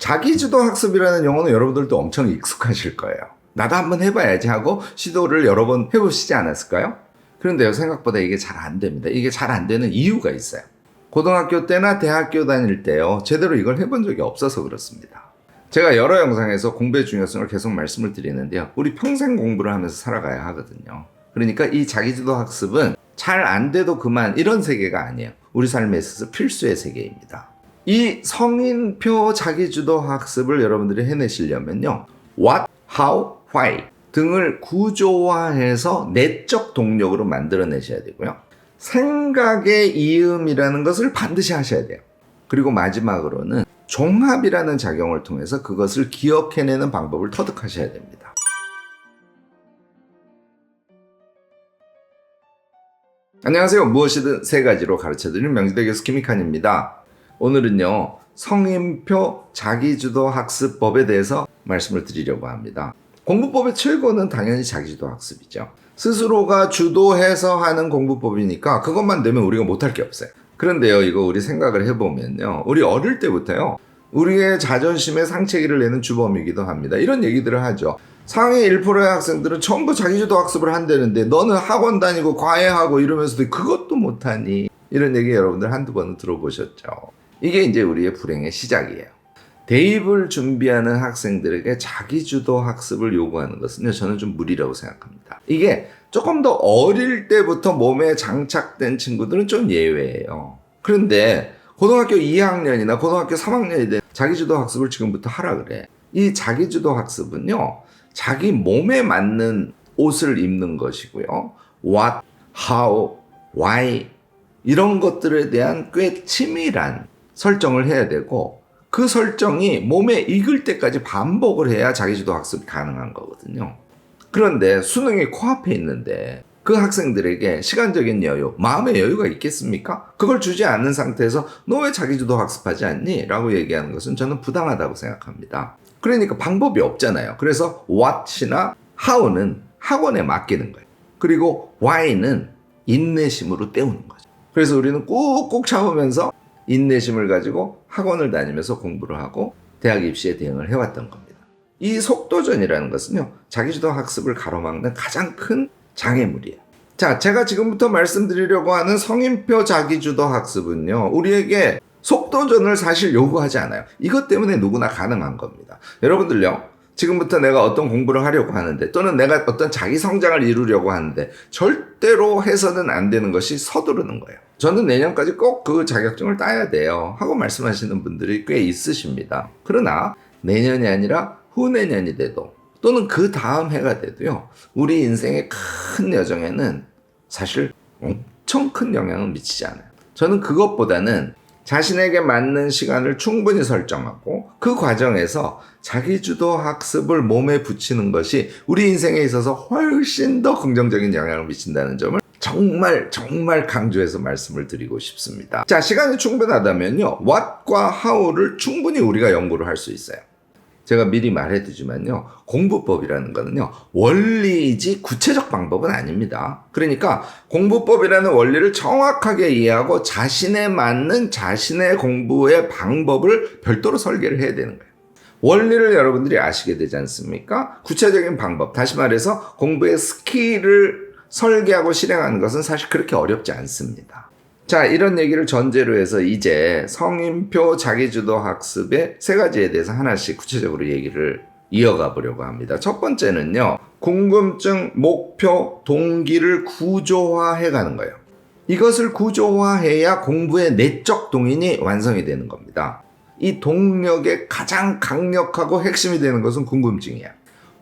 자기주도 학습이라는 용어는 여러분들도 엄청 익숙하실 거예요. 나도 한번 해봐야지 하고 시도를 여러 번 해보시지 않았을까요? 그런데요, 생각보다 이게 잘 안 됩니다. 이게 잘 안 되는 이유가 있어요. 고등학교 때나 대학교 다닐 때요, 제대로 이걸 해본 적이 없어서 그렇습니다. 제가 여러 영상에서 공부의 중요성을 계속 말씀을 드리는데요, 우리 평생 공부를 하면서 살아가야 하거든요. 그러니까 이 자기주도 학습은 잘 안 돼도 그만 이런 세계가 아니에요. 우리 삶에 있어서 필수의 세계입니다. 이 성인표 자기주도 학습을 여러분들이 해내시려면요, What, How, Why 등을 구조화해서 내적 동력으로 만들어내셔야 되고요, 생각의 이음이라는 것을 반드시 하셔야 돼요. 그리고 마지막으로는 종합이라는 작용을 통해서 그것을 기억해내는 방법을 터득하셔야 됩니다. 안녕하세요. 무엇이든 세 가지로 가르쳐드리는 명지대 교수 김익환입니다. 오늘은요, 성인표 자기주도 학습법에 대해서 말씀을 드리려고 합니다. 공부법의 최고는 당연히 자기주도 학습이죠. 스스로가 주도해서 하는 공부법이니까 그것만 되면 우리가 못할 게 없어요. 그런데요, 이거 우리 생각을 해보면요, 우리 어릴 때부터요, 우리의 자존심에 상처기를 내는 주범이기도 합니다. 이런 얘기들을 하죠. 상위 1%의 학생들은 전부 자기주도 학습을 한다는데 너는 학원 다니고 과외하고 이러면서도 그것도 못하니, 이런 얘기 여러분들 한두 번은 들어보셨죠. 이게 이제 우리의 불행의 시작이에요. 대입을 준비하는 학생들에게 자기주도 학습을 요구하는 것은요, 저는 좀 무리라고 생각합니다. 이게 조금 더 어릴 때부터 몸에 장착된 친구들은 좀 예외예요. 그런데 고등학교 2학년이나 고등학교 3학년이 된 자기주도 학습을 지금부터 하라 그래. 이 자기주도 학습은요, 자기 몸에 맞는 옷을 입는 것이고요, What, How, Why 이런 것들에 대한 꽤 치밀한 설정을 해야 되고, 그 설정이 몸에 익을 때까지 반복을 해야 자기주도 학습이 가능한 거거든요. 그런데 수능이 코앞에 있는데 그 학생들에게 시간적인 여유, 마음의 여유가 있겠습니까? 그걸 주지 않는 상태에서 너 왜 자기주도 학습하지 않니? 라고 얘기하는 것은 저는 부당하다고 생각합니다. 그러니까 방법이 없잖아요. 그래서 What이나 How는 학원에 맡기는 거예요. 그리고 Why는 인내심으로 때우는 거죠. 그래서 우리는 꾹꾹 참으면서 인내심을 가지고 학원을 다니면서 공부를 하고 대학 입시에 대응을 해왔던 겁니다. 이 속도전이라는 것은요, 자기주도 학습을 가로막는 가장 큰 장애물이에요. 자, 제가 지금부터 말씀드리려고 하는 성인표 자기주도 학습은요, 우리에게 속도전을 사실 요구하지 않아요. 이것 때문에 누구나 가능한 겁니다. 여러분들요, 지금부터 내가 어떤 공부를 하려고 하는데, 또는 내가 어떤 자기 성장을 이루려고 하는데 절대로 해서는 안 되는 것이 서두르는 거예요. 저는 내년까지 꼭 그 자격증을 따야 돼요 하고 말씀하시는 분들이 꽤 있으십니다. 그러나 내년이 아니라 후내년이 돼도, 또는 그 다음 해가 돼도요, 우리 인생의 큰 여정에는 사실 엄청 큰 영향을 미치지 않아요. 저는 그것보다는 자신에게 맞는 시간을 충분히 설정하고 그 과정에서 자기주도 학습을 몸에 붙이는 것이 우리 인생에 있어서 훨씬 더 긍정적인 영향을 미친다는 점을 정말 강조해서 말씀을 드리고 싶습니다. 자, 시간이 충분하다면요, What과 How를 충분히 우리가 연구를 할 수 있어요. 제가 미리 말해두지만요, 공부법이라는 거는요, 원리이지 구체적 방법은 아닙니다. 그러니까 공부법이라는 원리를 정확하게 이해하고 자신에 맞는 자신의 공부의 방법을 별도로 설계를 해야 되는 거예요. 원리를 여러분들이 아시게 되지 않습니까? 구체적인 방법, 다시 말해서 공부의 스킬을 설계하고 실행하는 것은 사실 그렇게 어렵지 않습니다. 자, 이런 얘기를 전제로 해서 이제 성인표 자기주도 학습의 세 가지에 대해서 하나씩 구체적으로 얘기를 이어가 보려고 합니다. 첫 번째는요, 궁금증, 목표, 동기를 구조화해 가는 거예요. 이것을 구조화해야 공부의 내적 동인이 완성이 되는 겁니다. 이 동력의 가장 강력하고 핵심이 되는 것은 궁금증이야.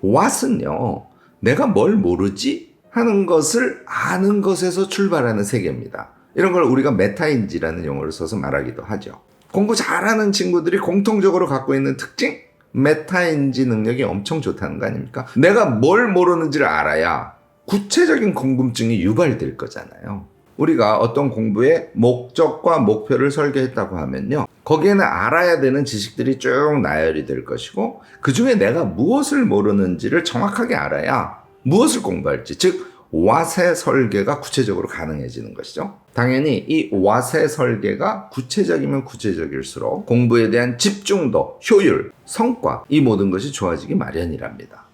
What은요, 내가 뭘 모르지? 하는 것을 아는 것에서 출발하는 세계입니다. 이런 걸 우리가 메타인지라는 용어를 써서 말하기도 하죠. 공부 잘하는 친구들이 공통적으로 갖고 있는 특징? 메타인지 능력이 엄청 좋다는 거 아닙니까? 내가 뭘 모르는지를 알아야 구체적인 궁금증이 유발될 거잖아요. 우리가 어떤 공부의 목적과 목표를 설계했다고 하면요, 거기에는 알아야 되는 지식들이 쭉 나열이 될 것이고, 그 중에 내가 무엇을 모르는지를 정확하게 알아야 무엇을 공부할지, 즉 와세 설계가 구체적으로 가능해지는 것이죠. 당연히 이 와세 설계가 구체적이면 구체적일수록 공부에 대한 집중도, 효율, 성과 이 모든 것이 좋아지기 마련이랍니다.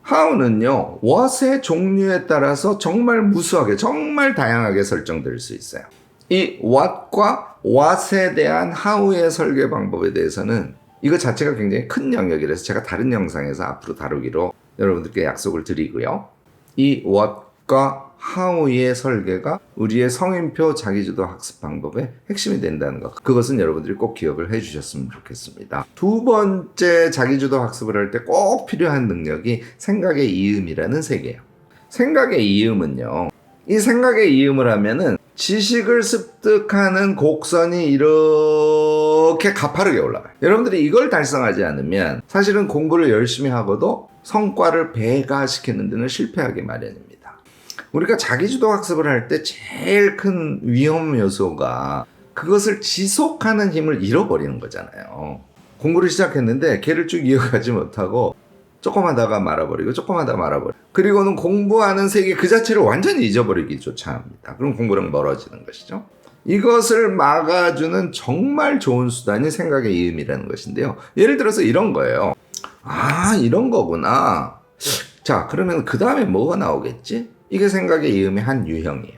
how는요, what의 종류에 따라서 정말 무수하게, 정말 다양하게 설정될 수 있어요. 이 what과 what에 대한 how의 설계 방법에 대해서는 이거 자체가 굉장히 큰 영역이라서 제가 다른 영상에서 앞으로 다루기로 여러분들께 약속을 드리고요. 이 what과 how의 설계가 우리의 성인표 자기주도 학습 방법의 핵심이 된다는 것. 그것은 여러분들이 꼭 기억을 해주셨으면 좋겠습니다. 두 번째 자기주도 학습을 할 때 꼭 필요한 능력이 생각의 이음이라는 세계예요. 생각의 이음은요. 이 생각의 이음을 하면은 지식을 습득하는 곡선이 이렇게 가파르게 올라가요. 여러분들이 이걸 달성하지 않으면 사실은 공부를 열심히 하고도 성과를 배가시키는 데는 실패하기 마련입니다. 우리가 자기주도 학습을 할 때 제일 큰 위험 요소가 그것을 지속하는 힘을 잃어버리는 거잖아요. 공부를 시작했는데 걔를 쭉 이어가지 못하고 조금 하다가 말아버리고 조금 하다가 말아버리고 그리고는 공부하는 세계 그 자체를 완전히 잊어버리기조차 합니다. 그럼 공부랑 멀어지는 것이죠. 이것을 막아주는 정말 좋은 수단이 생각의 이음이라는 것인데요. 예를 들어서 이런 거예요. 아, 이런 거구나. 자, 그러면 그 다음에 뭐가 나오겠지? 이게 생각의 이음의 한 유형이에요.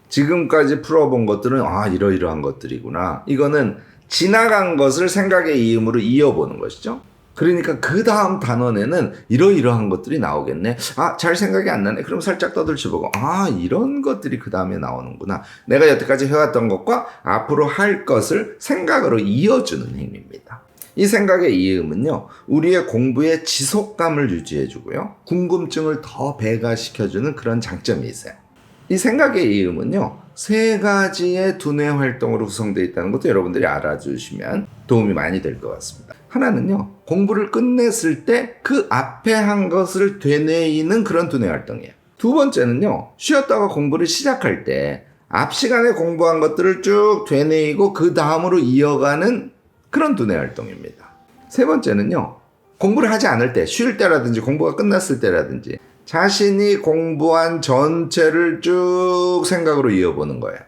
지금까지 풀어본 것들은 이러이러한 것들이구나. 이거는 지나간 것을 생각의 이음으로 이어보는 것이죠. 그러니까 그 다음 단원에는 이러이러한 것들이 나오겠네. 잘 생각이 안 나네. 그럼 살짝 떠들쳐보고 이런 것들이 그 다음에 나오는구나. 내가 여태까지 해왔던 것과 앞으로 할 것을 생각으로 이어주는 힘입니다. 이 생각의 이음은요, 우리의 공부의 지속감을 유지해주고요, 궁금증을 더 배가시켜주는 그런 장점이 있어요. 이 생각의 이음은요, 세 가지의 두뇌 활동으로 구성되어 있다는 것도 여러분들이 알아주시면 도움이 많이 될 것 같습니다. 하나는요, 공부를 끝냈을 때 그 앞에 한 것을 되뇌이는 그런 두뇌 활동이에요. 두 번째는요, 쉬었다가 공부를 시작할 때 앞 시간에 공부한 것들을 쭉 되뇌이고 그 다음으로 이어가는 그런 두뇌 활동입니다. 세 번째는요, 공부를 하지 않을 때, 쉴 때라든지 공부가 끝났을 때라든지 자신이 공부한 전체를 쭉 생각으로 이어보는 거예요.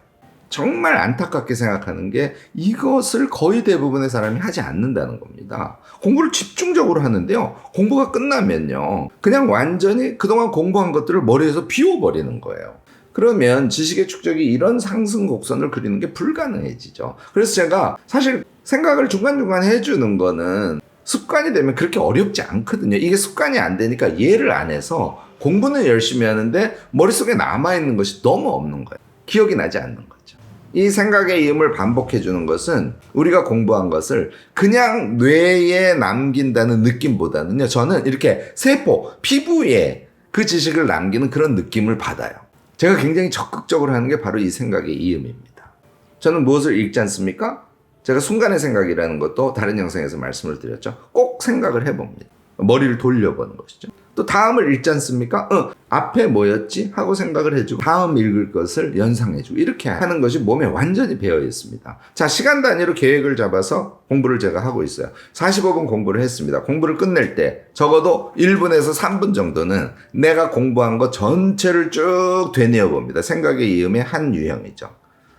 정말 안타깝게 생각하는 게 이것을 거의 대부분의 사람이 하지 않는다는 겁니다. 공부를 집중적으로 하는데요, 공부가 끝나면요, 그냥 완전히 그동안 공부한 것들을 머리에서 비워버리는 거예요. 그러면 지식의 축적이 이런 상승 곡선을 그리는 게 불가능해지죠. 그래서 제가 사실 생각을 중간중간 해주는 거는 습관이 되면 그렇게 어렵지 않거든요. 이게 습관이 안 되니까 이해를 안 해서 공부는 열심히 하는데 머릿속에 남아있는 것이 너무 없는 거예요. 기억이 나지 않는 거죠. 이 생각의 이음을 반복해주는 것은 우리가 공부한 것을 그냥 뇌에 남긴다는 느낌보다는요, 저는 이렇게 세포, 피부에 그 지식을 남기는 그런 느낌을 받아요. 제가 굉장히 적극적으로 하는 게 바로 이 생각의 이음입니다. 저는 무엇을 읽지 않습니까? 제가 순간의 생각이라는 것도 다른 영상에서 말씀을 드렸죠. 꼭 생각을 해봅니다. 머리를 돌려보는 것이죠. 또 다음을 읽지 않습니까? 앞에 뭐였지? 하고 생각을 해주고 다음 읽을 것을 연상해주고 이렇게 하는 것이 몸에 완전히 배어 있습니다. 자, 시간 단위로 계획을 잡아서 공부를 제가 하고 있어요. 45분 공부를 했습니다. 공부를 끝낼 때 적어도 1분에서 3분 정도는 내가 공부한 것 전체를 쭉 되뇌어 봅니다. 생각의 이음의 한 유형이죠.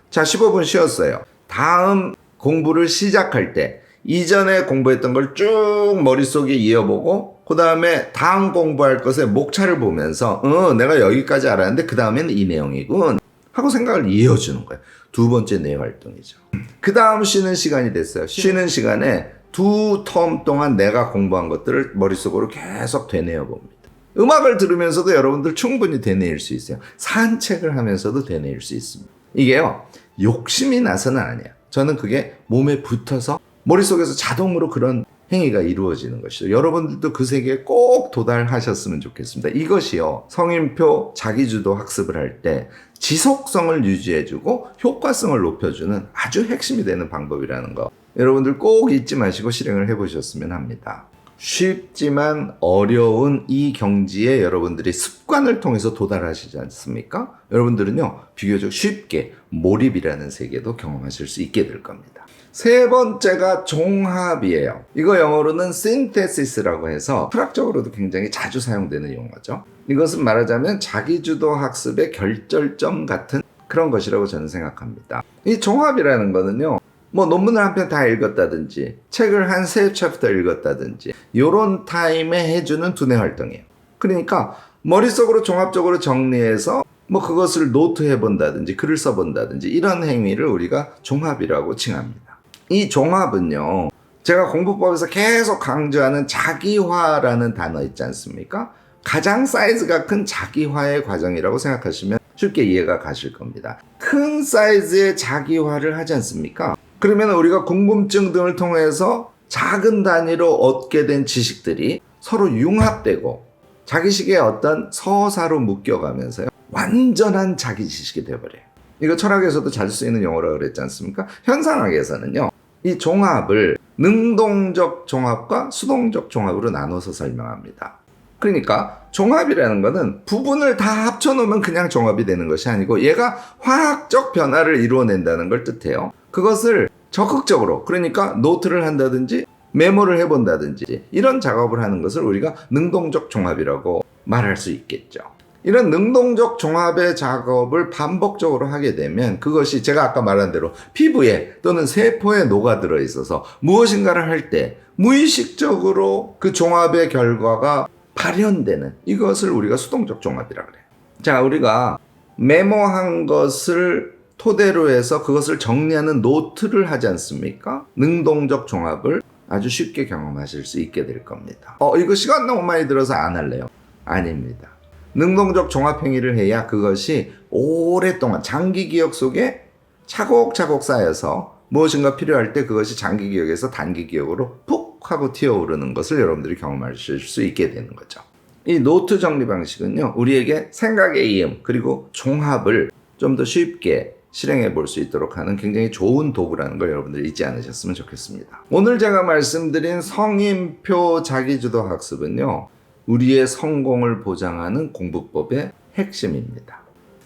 자, 15분 쉬었어요. 다음 공부를 시작할 때 이전에 공부했던 걸 쭉 머릿속에 이어보고 그 다음에 다음 공부할 것에 목차를 보면서 내가 여기까지 알았는데 그 다음에는 이 내용이군 하고 생각을 이어주는 거예요. 두 번째 뇌 활동이죠. 그 다음 쉬는 시간이 됐어요. 쉬는 시간에 두 텀 동안 내가 공부한 것들을 머릿속으로 계속 되뇌어 봅니다. 음악을 들으면서도 여러분들 충분히 되뇌일 수 있어요. 산책을 하면서도 되뇌일 수 있습니다. 이게요, 욕심이 나서는 아니에요. 저는 그게 몸에 붙어서 머릿속에서 자동으로 그런 행위가 이루어지는 것이죠. 여러분들도 그 세계에 꼭 도달하셨으면 좋겠습니다. 이것이요, 성인표 자기주도 학습을 할 때 지속성을 유지해주고 효과성을 높여주는 아주 핵심이 되는 방법이라는 거 여러분들 꼭 잊지 마시고 실행을 해보셨으면 합니다. 쉽지만 어려운 이 경지에 여러분들이 습관을 통해서 도달하시지 않습니까? 여러분들은요, 비교적 쉽게 몰입이라는 세계도 경험하실 수 있게 될 겁니다. 세 번째가 종합이에요. 이거 영어로는 synthesis라고 해서 철학적으로도 굉장히 자주 사용되는 용어죠. 이것은 말하자면 자기주도 학습의 결절점 같은 그런 것이라고 저는 생각합니다. 이 종합이라는 거는요, 뭐 논문을 한 편 다 읽었다든지 책을 한 3챕터 읽었다든지 요런 타임에 해주는 두뇌 활동이에요. 그러니까 머릿속으로 종합적으로 정리해서 뭐 그것을 노트해 본다든지 글을 써 본다든지 이런 행위를 우리가 종합이라고 칭합니다. 이 종합은요, 제가 공부법에서 계속 강조하는 자기화라는 단어 있지 않습니까? 가장 사이즈가 큰 자기화의 과정이라고 생각하시면 쉽게 이해가 가실 겁니다. 큰 사이즈의 자기화를 하지 않습니까? 그러면 우리가 궁금증 등을 통해서 작은 단위로 얻게 된 지식들이 서로 융합되고 자기식의 어떤 서사로 묶여가면서요, 완전한 자기 지식이 되어버려요. 이거 철학에서도 자주 쓰이는 용어라고 그랬지 않습니까? 현상학에서는요, 이 종합을 능동적 종합과 수동적 종합으로 나눠서 설명합니다. 그러니까 종합이라는 거는 부분을 다 합쳐놓으면 그냥 종합이 되는 것이 아니고 얘가 화학적 변화를 이루어낸다는 걸 뜻해요. 그것을 적극적으로, 그러니까 노트를 한다든지 메모를 해본다든지 이런 작업을 하는 것을 우리가 능동적 종합이라고 말할 수 있겠죠. 이런 능동적 종합의 작업을 반복적으로 하게 되면 그것이 제가 아까 말한 대로 피부에 또는 세포에 녹아들어 있어서 무엇인가를 할 때 무의식적으로 그 종합의 결과가 발현되는, 이것을 우리가 수동적 종합이라고 그래요. 자, 우리가 메모한 것을 토대로 해서 그것을 정리하는 노트를 하지 않습니까? 능동적 종합을 아주 쉽게 경험하실 수 있게 될 겁니다. 이거 시간 너무 많이 들어서 안 할래요? 아닙니다. 능동적 종합 행위를 해야 그것이 오랫동안 장기 기억 속에 차곡차곡 쌓여서 무엇인가 필요할 때 그것이 장기 기억에서 단기 기억으로 푹 하고 튀어오르는 것을 여러분들이 경험하실 수 있게 되는 거죠. 이 노트 정리 방식은요, 우리에게 생각의 이음 그리고 종합을 좀 더 쉽게 실행해 볼 수 있도록 하는 굉장히 좋은 도구라는 걸 여러분들이 잊지 않으셨으면 좋겠습니다. 오늘 제가 말씀드린 성인표 자기주도 학습은요, 우리의 성공을 보장하는 공부법의 핵심입니다.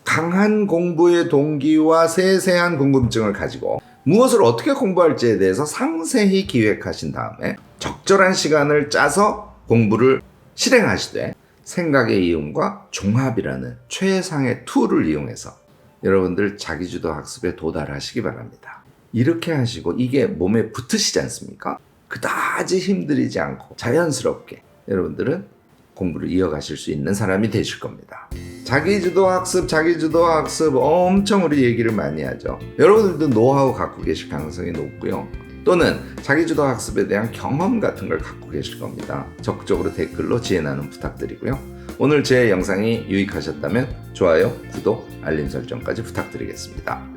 강한 공부의 동기와 세세한 궁금증을 가지고 무엇을 어떻게 공부할지에 대해서 상세히 기획하신 다음에 적절한 시간을 짜서 공부를 실행하시되 생각의 이음과 종합이라는 최상의 툴을 이용해서 여러분들 자기주도 학습에 도달하시기 바랍니다. 이렇게 하시고 이게 몸에 붙으시지 않습니까? 그다지 힘들이지 않고 자연스럽게 여러분들은 공부를 이어가실 수 있는 사람이 되실 겁니다. 자기주도 학습 엄청 우리 얘기를 많이 하죠. 여러분들도 노하우 갖고 계실 가능성이 높고요. 또는 자기주도 학습에 대한 경험 같은 걸 갖고 계실 겁니다. 적극적으로 댓글로 지혜 나눔 부탁드리고요. 오늘 제 영상이 유익하셨다면 좋아요, 구독, 알림 설정까지 부탁드리겠습니다.